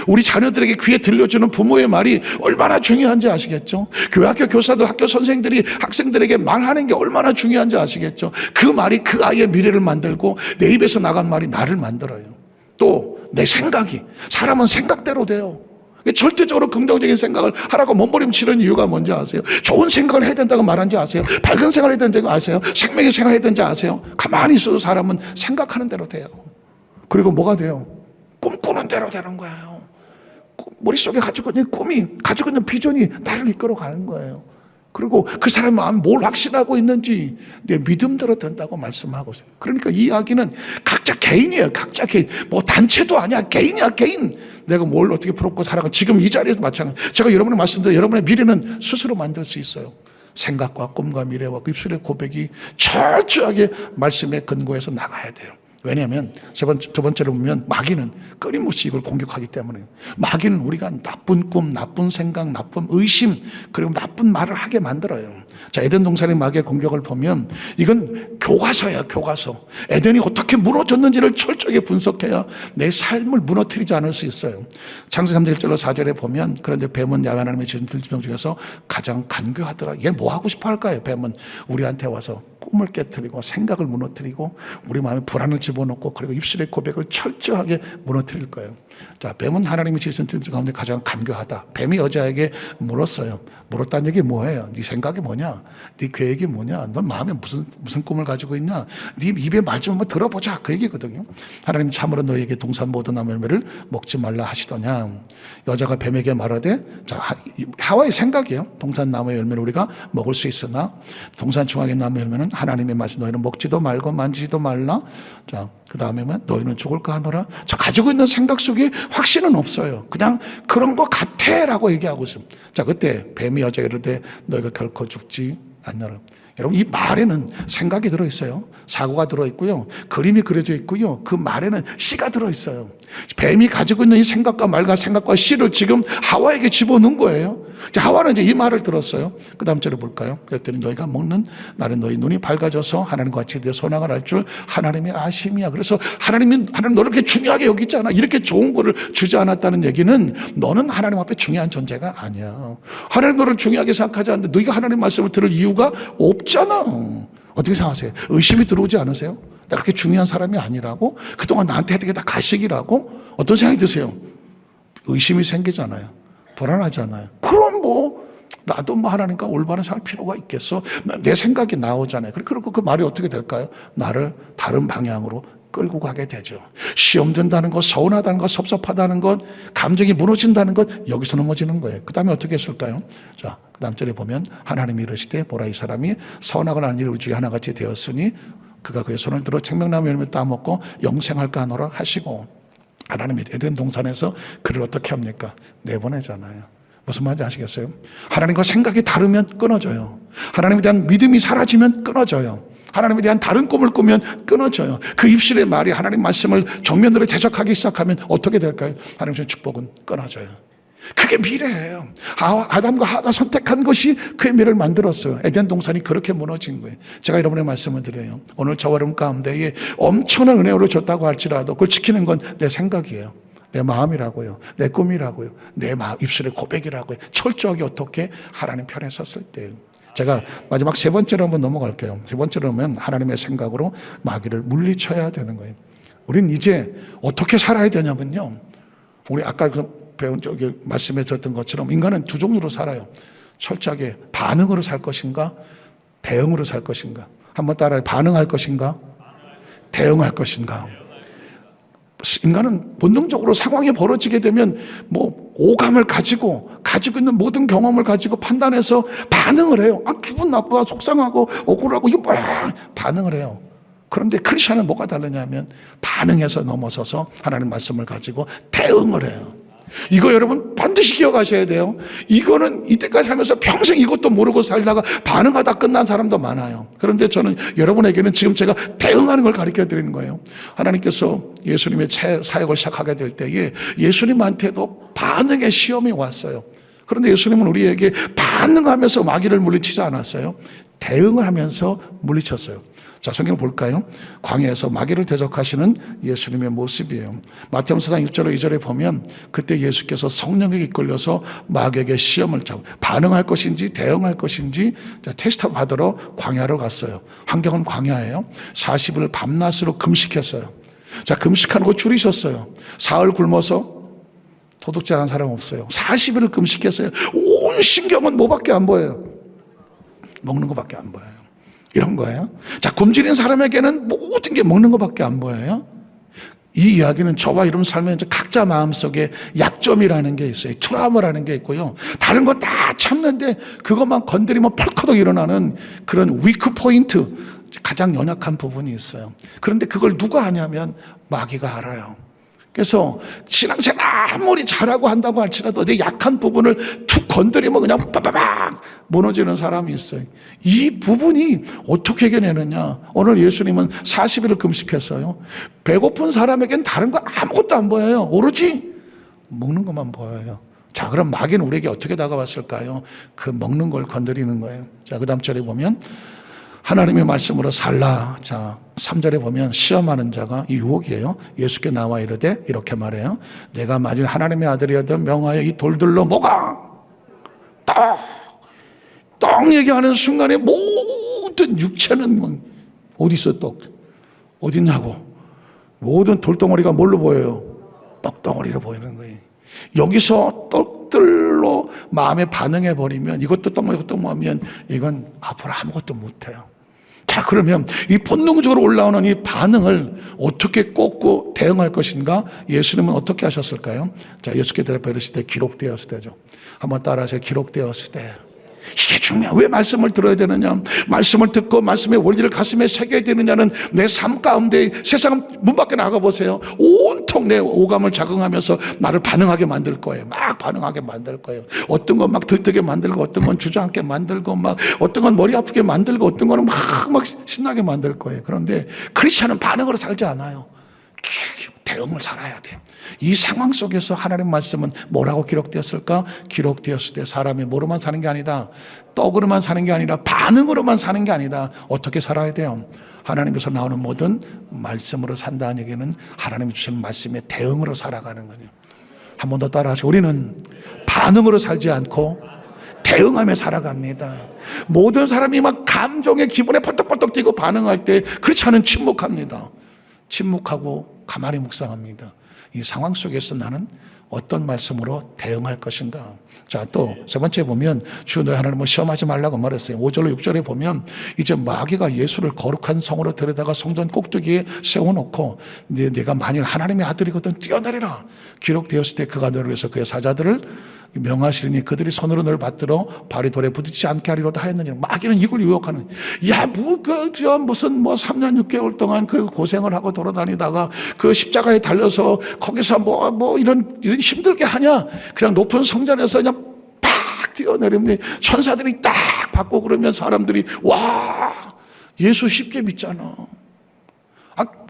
우리 자녀들에게 귀에 들려주는 부모의 말이 얼마나 중요한지 아시겠죠? 교회 학교 교사들, 학교 선생들이 학생들에게 말하는 게 얼마나 중요한지 아시겠죠? 그 말이 그 아이의 미래를 만들고 내 입에서 나간 말이 나를 만들어요. 또 내 생각이, 사람은 생각대로 돼요. 절대적으로 긍정적인 생각을 하라고 몸부림치는 이유가 뭔지 아세요? 좋은 생각을 해야 된다고 말한지 아세요? 밝은 생각을 해야 된다고 아세요? 생명의 생각을 해야 되는지 아세요? 가만히 있어도 사람은 생각하는 대로 돼요. 그리고 뭐가 돼요? 꿈꾸는 대로 되는 거예요. 머릿속에 가지고 있는 꿈이, 가지고 있는 비전이 나를 이끌어 가는 거예요. 그리고 그 사람이 뭘 확신하고 있는지 내 믿음대로 된다고 말씀하고 있어요. 그러니까 이 이야기는 각자 개인이에요. 각자 개인. 뭐 단체도 아니야. 개인이야, 개인. 내가 뭘 어떻게 풀었고 살아가. 지금 이 자리에서 마찬가지. 제가 여러분의 말씀대로 여러분의 미래는 스스로 만들 수 있어요. 생각과 꿈과 미래와 그 입술의 고백이 철저하게 말씀에 근거해서 나가야 돼요. 왜냐하면 두 번째로 보면 마귀는 끊임없이 이걸 공격하기 때문에 마귀는 우리가 나쁜 꿈, 나쁜 생각, 나쁜 의심 그리고 나쁜 말을 하게 만들어요. 자, 에덴 동산의 마귀의 공격을 보면 이건 교과서예요. 교과서. 에덴이 어떻게 무너졌는지를 철저하게 분석해야 내 삶을 무너뜨리지 않을 수 있어요. 창세기 3장 1절로 4절에 보면 그런데 뱀은 야훼 하나님의 지은 들짐승 중에서 가장 간교하더라. 얘 뭐 하고 싶어 할까요? 뱀은 우리한테 와서 꿈을 깨트리고 생각을 무너뜨리고 우리 마음에 불안을 집어넣고 그리고 입술의 고백을 철저하게 무너뜨릴 거예요. 자, 뱀은 하나님이 지으신 들짐승 가운데 가장 간교하다. 뱀이 여자에게 물었어요. 물었다는 얘기 뭐예요? 네 생각이 뭐냐? 네 계획이 뭐냐? 넌 마음에 무슨 꿈을 가지고 있냐? 네 입에 말 좀 한번 들어보자. 그 얘기거든요. 하나님 참으로 너에게 동산 모든 나무 열매를 먹지 말라 하시더냐? 여자가 뱀에게 말하되, 자, 하와의 생각이에요. 동산 나무의 열매를 우리가 먹을 수 있으나 동산 중앙의 나무 열매는 하나님의 말씀 너희는 먹지도 말고 만지지도 말라. 자, 그 다음에 너희는 죽을까 하노라. 자, 가지고 있는 생각 속에 확신은 없어요. 그냥 그런 거 같아 라고 얘기하고 있습니다. 자, 그때 뱀이 여자에게 이르되 너희가 결코 죽지 않노라. 여러분, 이 말에는 생각이 들어있어요. 사고가 들어있고요. 그림이 그려져 있고요. 그 말에는 씨가 들어있어요. 뱀이 가지고 있는 이 생각과 말과 생각과 씨를 지금 하와에게 집어넣은 거예요. 하와는 이제 이 말을 들었어요. 그 다음 절에 볼까요? 그랬더니 너희가 먹는 날은 너희 눈이 밝아져서 하나님과 같이 되어 선악을 알 줄 하나님의 아심이야. 그래서 하나님 너를 그렇게 중요하게 여기잖아. 이렇게 좋은 거를 주지 않았다는 얘기는 너는 하나님 앞에 중요한 존재가 아니야. 하나님 너를 중요하게 생각하지 않는데 너희가 하나님 말씀을 들을 이유가 없잖아. 어떻게 생각하세요? 의심이 들어오지 않으세요? 나 그렇게 중요한 사람이 아니라고? 그동안 나한테 했던 게 다 가식이라고? 어떤 생각이 드세요? 의심이 생기잖아요. 불안하잖아요. 그럼 나도 하나님과 올바른 생각할 필요가 있겠어? 내 생각이 나오잖아요. 그리고 그 말이 어떻게 될까요? 나를 다른 방향으로 끌고 가게 되죠. 시험 든다는 것, 서운하다는 것, 섭섭하다는 것, 감정이 무너진다는 것, 여기서 넘어지는 거예요. 그 다음에 어떻게 했을까요? 자, 그 다음 절에 보면 하나님이 이르시되 보라 이 사람이 선악을 아는 일을 우리 중에 하나같이 되었으니 그가 그의 손을 들어 생명나무 열매 따먹고 영생할까 하노라 하시고 하나님이 에덴 동산에서 그를 어떻게 합니까? 내보내잖아요. 무슨 말인지 아시겠어요? 하나님과 생각이 다르면 끊어져요. 하나님에 대한 믿음이 사라지면 끊어져요. 하나님에 대한 다른 꿈을 꾸면 끊어져요. 그 입술의 말이 하나님 말씀을 정면으로 대적하기 시작하면 어떻게 될까요? 하나님의 축복은 끊어져요. 그게 미래예요. 아담과 하와가 선택한 것이 그의 미래를 만들었어요. 에덴 동산이 그렇게 무너진 거예요. 제가 여러분의 말씀을 드려요. 오늘 저와 여러분 가운데에 엄청난 은혜를 줬다고 할지라도 그걸 지키는 건 내 생각이에요. 내 마음이라고요. 내 꿈이라고요. 내 입술의 고백이라고요. 철저하게 어떻게 하나님 편에 섰을 때예요. 제가 마지막 세 번째로 한번 넘어갈게요. 세 번째로 하면 하나님의 생각으로 마귀를 물리쳐야 되는 거예요. 우린 이제 어떻게 살아야 되냐면요. 우리 아까 배운 저기 말씀에 들었던 것처럼 인간은 두 종류로 살아요. 철저하게 반응으로 살 것인가, 대응으로 살 것인가. 한번 따라해. 반응할 것인가, 대응할 것인가. 인간은 본능적으로 상황이 벌어지게 되면 오감을 가지고 있는 모든 경험을 가지고 판단해서 반응을 해요. 기분 나빠, 속상하고 억울하고 이거 뭐야 반응을 해요. 그런데 크리스천은 뭐가 다르냐면 반응해서 넘어서서 하나님 말씀을 가지고 대응을 해요. 이거 여러분 반드시 기억하셔야 돼요. 이거는 이때까지 살면서 평생 이것도 모르고 살다가 반응하다 끝난 사람도 많아요. 그런데 저는 여러분에게는 지금 제가 대응하는 걸 가르쳐 드리는 거예요. 하나님께서 예수님의 사역을 시작하게 될 때에 예수님한테도 반응의 시험이 왔어요. 그런데 예수님은 우리에게 반응하면서 마귀를 물리치지 않았어요. 대응을 하면서 물리쳤어요. 자, 성경을 볼까요? 광야에서 마귀를 대적하시는 예수님의 모습이에요. 마태복음 4장 6절로 2절에 보면 그때 예수께서 성령에게 이끌려서 마귀에게 시험을 잡고 반응할 것인지 대응할 것인지 테스트 받으러 광야로 갔어요. 환경은 광야예요. 40일 밤낮으로 금식했어요. 자, 금식하는 거 줄이셨어요. 사흘 굶어서 도둑질하는 사람 없어요. 40일을 금식했어요. 온 신경은 뭐밖에 안 보여요? 먹는 것밖에 안 보여요. 이런 거예요. 자, 굶주린 사람에게는 모든 게 먹는 것밖에 안 보여요. 이 이야기는 저와 여러분 삶에 각자 마음속에 약점이라는 게 있어요. 트라우마라는 게 있고요. 다른 건 다 참는데 그것만 건드리면 펄커덕 일어나는 그런 위크 포인트, 가장 연약한 부분이 있어요. 그런데 그걸 누가 아냐면 마귀가 알아요. 그래서 신앙생활 아무리 잘하고 한다고 할지라도 내 약한 부분을 툭 건드리면 그냥 빠바박 무너지는 사람이 있어요. 이 부분이 어떻게 해결되느냐. 오늘 예수님은 40일을 금식했어요. 배고픈 사람에겐 다른 거 아무것도 안 보여요. 오로지 먹는 것만 보여요. 자, 그럼 마귀는 우리에게 어떻게 다가왔을까요? 그 먹는 걸 건드리는 거예요. 자, 그 다음 절에 보면 하나님의 말씀으로 살라. 자, 3절에 보면 시험하는 자가 이 유혹이에요. 예수께 나와 이르되 이렇게 말해요. 내가 만일 하나님의 아들이어든 명하여 이 돌들로 뭐가 떡 얘기하는 순간에 모든 육체는 어디 있어? 떡 어디 있냐고. 모든 돌덩어리가 뭘로 보여요? 떡덩어리로 보이는 거예요. 여기서 떡들로 마음에 반응해 버리면 이것도 떡 이것도 떡하면 이건 앞으로 아무것도 못해요. 자, 그러면 이 본능적으로 올라오는 이 반응을 어떻게 꺾고 대응할 것인가? 예수님은 어떻게 하셨을까요? 자, 예수께 대답해 이르실 때 기록되었을 때죠. 한번 따라하세요. 기록되었을 때. 이게 중요해요. 왜 말씀을 들어야 되느냐? 말씀을 듣고 말씀의 원리를 가슴에 새겨야 되느냐는 내 삶 가운데 세상 문 밖에 나가보세요. 온통 내 오감을 자극하면서 나를 반응하게 만들 거예요. 막 반응하게 만들 거예요. 어떤 건 막 들뜨게 만들고 어떤 건 주저앉게 만들고 막 어떤 건 머리 아프게 만들고 어떤 거는 막 신나게 만들 거예요. 그런데 크리스찬은 반응으로 살지 않아요. 대응을 살아야 돼요. 이 상황 속에서 하나님 말씀은 뭐라고 기록되었을까? 기록되었을 때 사람이 뭐로만 사는 게 아니다. 떡으로만 사는 게 아니라 반응으로만 사는 게 아니다. 어떻게 살아야 돼요? 하나님께서 나오는 모든 말씀으로 산다는 얘기는 하나님이 주시는 말씀에 대응으로 살아가는 거예요. 한 번 더 따라하시고 우리는 반응으로 살지 않고 대응하며 살아갑니다. 모든 사람이 막 감정의 기분에 펄떡펄떡 뛰고 반응할 때 그렇지 않은 침묵합니다. 침묵하고 가만히 묵상합니다. 이 상황 속에서 나는 어떤 말씀으로 대응할 것인가. 자, 또 세 번째 보면 주 너희 하나님을 시험하지 말라고 말했어요. 5절로 6절에 보면 이제 마귀가 예수를 거룩한 성으로 데려다가 성전 꼭대기에 세워놓고 내가 만일 하나님의 아들이거든 뛰어내리라. 기록되었을 때 그가 너를 위해서 그의 사자들을 명하시니 그들이 손으로 너를 받들어 발이 돌에 부딪히지 않게 하리로다 하였느니라. 마귀는 이걸 유혹하는. 야, 무슨 3년 6개월 동안 그 고생을 하고 돌아다니다가 그 십자가에 달려서 거기서 이런 힘들게 하냐? 그냥 높은 성전에서 그냥 팍 뛰어내리면 천사들이 딱 받고 그러면 사람들이 와, 예수 쉽게 믿잖아.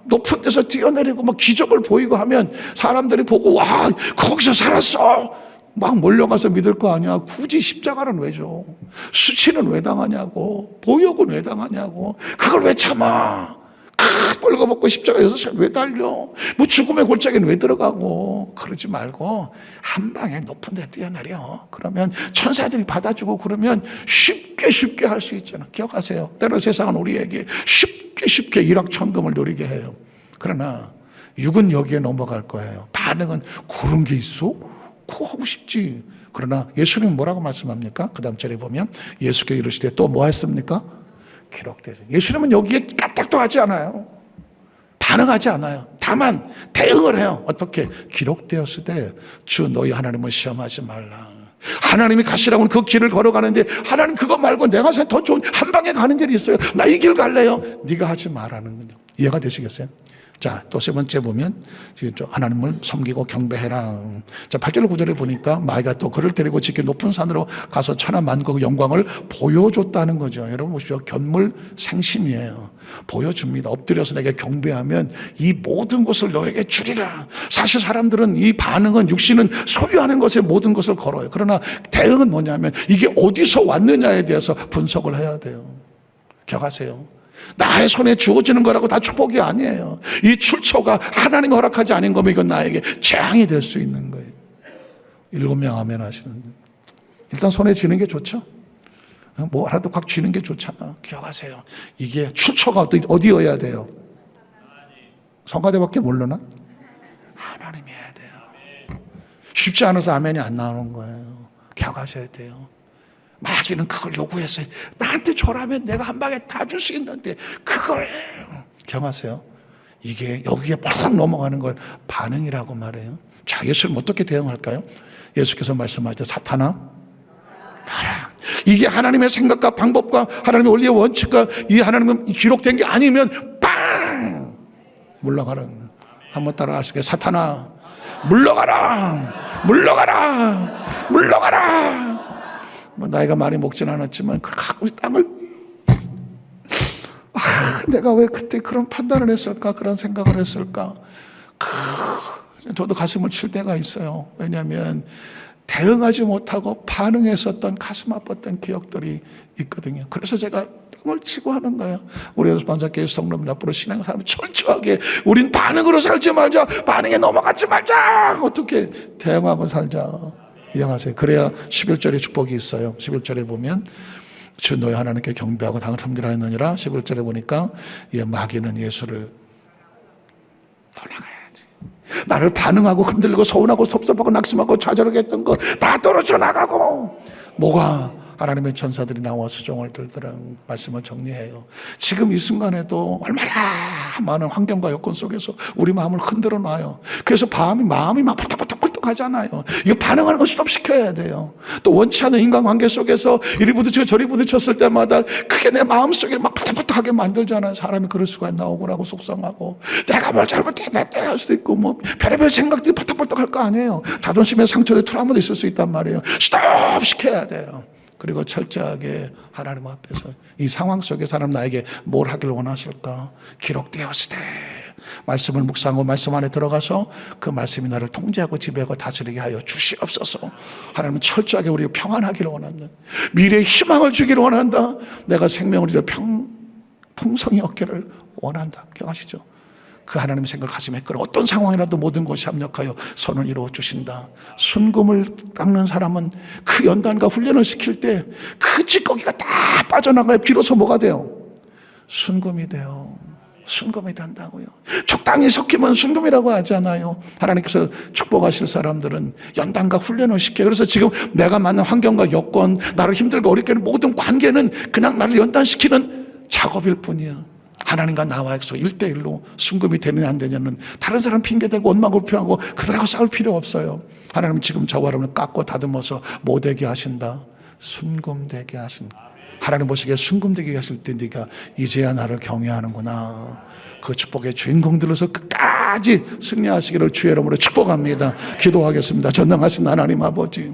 높은 데서 뛰어내리고 막 기적을 보이고 하면 사람들이 보고 와, 거기서 살았어. 막 몰려가서 믿을 거 아니야. 굳이 십자가는 왜 줘? 수치는 왜 당하냐고. 보역은 왜 당하냐고. 그걸 왜 참아? 벌거벗고 십자가에서 왜 달려? 뭐 죽음의 골짜기는 왜 들어가고? 그러지 말고 한 방에 높은 데 뛰어내려. 그러면 천사들이 받아주고 그러면 쉽게 할 수 있잖아. 기억하세요. 때로 세상은 우리에게 쉽게 일확천금을 누리게 해요. 그러나 육은 여기에 넘어갈 거예요. 반응은 그런 게 있어? 그거 하고 싶지. 그러나 예수님은 뭐라고 말씀합니까? 그 다음 절에 보면 예수께 이르시되 또 뭐 했습니까? 기록되죠. 예수님은 여기에 까딱도 하지 않아요. 반응하지 않아요. 다만 대응을 해요. 어떻게? 기록되었을 때 주 너희 하나님을 시험하지 말라. 하나님이 가시라고는 그 길을 걸어가는데 하나님 그거 말고 내가 더 좋은 한 방에 가는 길이 있어요. 나 이 길 갈래요. 네가 하지 말라는 거죠. 이해가 되시겠어요? 자, 또 세 번째 보면 하나님을 섬기고 경배해라. 자, 8절 9절에 보니까 마귀가 또 그를 데리고 지키 높은 산으로 가서 천하 만국의 영광을 보여줬다는 거죠. 여러분 보십시오. 견물생심이에요. 보여줍니다. 엎드려서 내게 경배하면 이 모든 것을 너에게 주리라. 사실 사람들은 이 반응은 육신은 소유하는 것에 모든 것을 걸어요. 그러나 대응은 뭐냐면 이게 어디서 왔느냐에 대해서 분석을 해야 돼요. 기억하세요. 나의 손에 주어지는 거라고 다 축복이 아니에요. 이 출처가 하나님이 허락하지 않은 거면 이건 나에게 재앙이 될 수 있는 거예요. 7명 아멘 하시는데 일단 손에 쥐는 게 좋죠. 뭐라도 확 쥐는 게 좋잖아. 기억하세요. 이게 출처가 어디여야 돼요? 성가대밖에 모르나? 하나님이 해야 돼요. 쉽지 않아서 아멘이 안 나오는 거예요. 기억하셔야 돼요. 마귀는 그걸 요구했어요. 나한테 줘라면 내가 한 방에 다 줄 수 있는데 그걸 경하세요. 이게 여기에 팍 넘어가는 걸 반응이라고 말해요. 자, 예수님 어떻게 대응할까요? 예수께서 말씀하실 때 사탄아 가라. 이게 하나님의 생각과 방법과 하나님의 원리의 원칙과 이 하나님은 기록된 게 아니면 빵 물러가라. 한번 따라 하시게. 사탄아 물러가라. 물러가라. 물러가라. 나이가 많이 먹진 않았지만 그 갖고 있는 땅을 내가 왜 그때 그런 판단을 했을까, 그런 생각을 했을까. 저도 가슴을 칠 때가 있어요. 왜냐하면 대응하지 못하고 반응했었던 가슴 아팠던 기억들이 있거든요. 그래서 제가 땀을 치고 하는 거예요. 우리 연수반사교회 성도님 앞으로 신앙 사람 철저하게 우린 반응으로 살지 말자, 반응에 넘어가지 말자, 어떻게 대응하고 살자. 이해하세요. 그래야 11절에 축복이 있어요. 11절에 보면 주 너희 하나님께 경배하고 당을 섬기라 했느니라. 11절에 보니까 마귀는 예수를 떠나가야지. 나를 반응하고 흔들고 서운하고 섭섭하고 낙심하고 좌절하게 했던 거 다 떨어져 나가고. 뭐가? 하나님의 천사들이 나와 수종을 들더라는 말씀을 정리해요. 지금 이 순간에도 얼마나 많은 환경과 여건 속에서 우리 마음을 흔들어 놔요. 그래서 마음이 막 벌떡벌떡 하잖아요. 이거 반응하는 거 스톱시켜야 돼요. 또 원치 않는 인간관계 속에서 이리 부딪히고 저리 부딪혔을 때마다 크게 내 마음속에 막 벌떡벌떡하게 만들잖아요. 사람이 그럴 수가 있나 억울하고 속상하고 내가 뭘 잘못했나 할 수도 있고 뭐 별의별 생각들이 벌떡벌떡 할 거 아니에요. 자존심의 상처에 트라우마도 있을 수 있단 말이에요. 스톱시켜야 돼요. 그리고 철저하게 하나님 앞에서 이 상황 속에 사람 나에게 뭘 하길 원하실까? 기록되었을 때 말씀을 묵상하고 말씀 안에 들어가서 그 말씀이 나를 통제하고 지배하고 다스리게 하여 주시옵소서. 하나님은 철저하게 우리가 평안하기를 원한다. 미래의 희망을 주기를 원한다. 내가 생명을 잃어 풍성이 얻기를 원한다. 기억하시죠? 그 하나님의 생각 가슴에 끌어 어떤 상황이라도 모든 것이 합력하여 선을 이루어 주신다. 순금을 닦는 사람은 그 연단과 훈련을 시킬 때 그 찌꺼기가 다 빠져나가야 비로소 뭐가 돼요? 순금이 돼요. 순금이 된다고요. 적당히 섞이면 순금이라고 하잖아요. 하나님께서 축복하실 사람들은 연단과 훈련을 시켜요. 그래서 지금 내가 만난 환경과 여건, 나를 힘들고 어렵게 하는 모든 관계는 그냥 나를 연단시키는 작업일 뿐이야. 하나님과 나와 약속 1대1로 순금이 되느냐 안 되냐는 다른 사람 핑계대고 원망을 표하고 그들하고 싸울 필요 없어요. 하나님은 지금 저와 여러분을 깎고 다듬어서 뭐 되게 하신다? 순금 되게 하신다. 하나님 보시기에 순금 되게 하실 때 네가 이제야 나를 경외하는구나. 그 축복의 주인공들로서 끝까지 승리하시기를 주의 이름으로 축복합니다. 기도하겠습니다. 전능하신 하나님 아버지,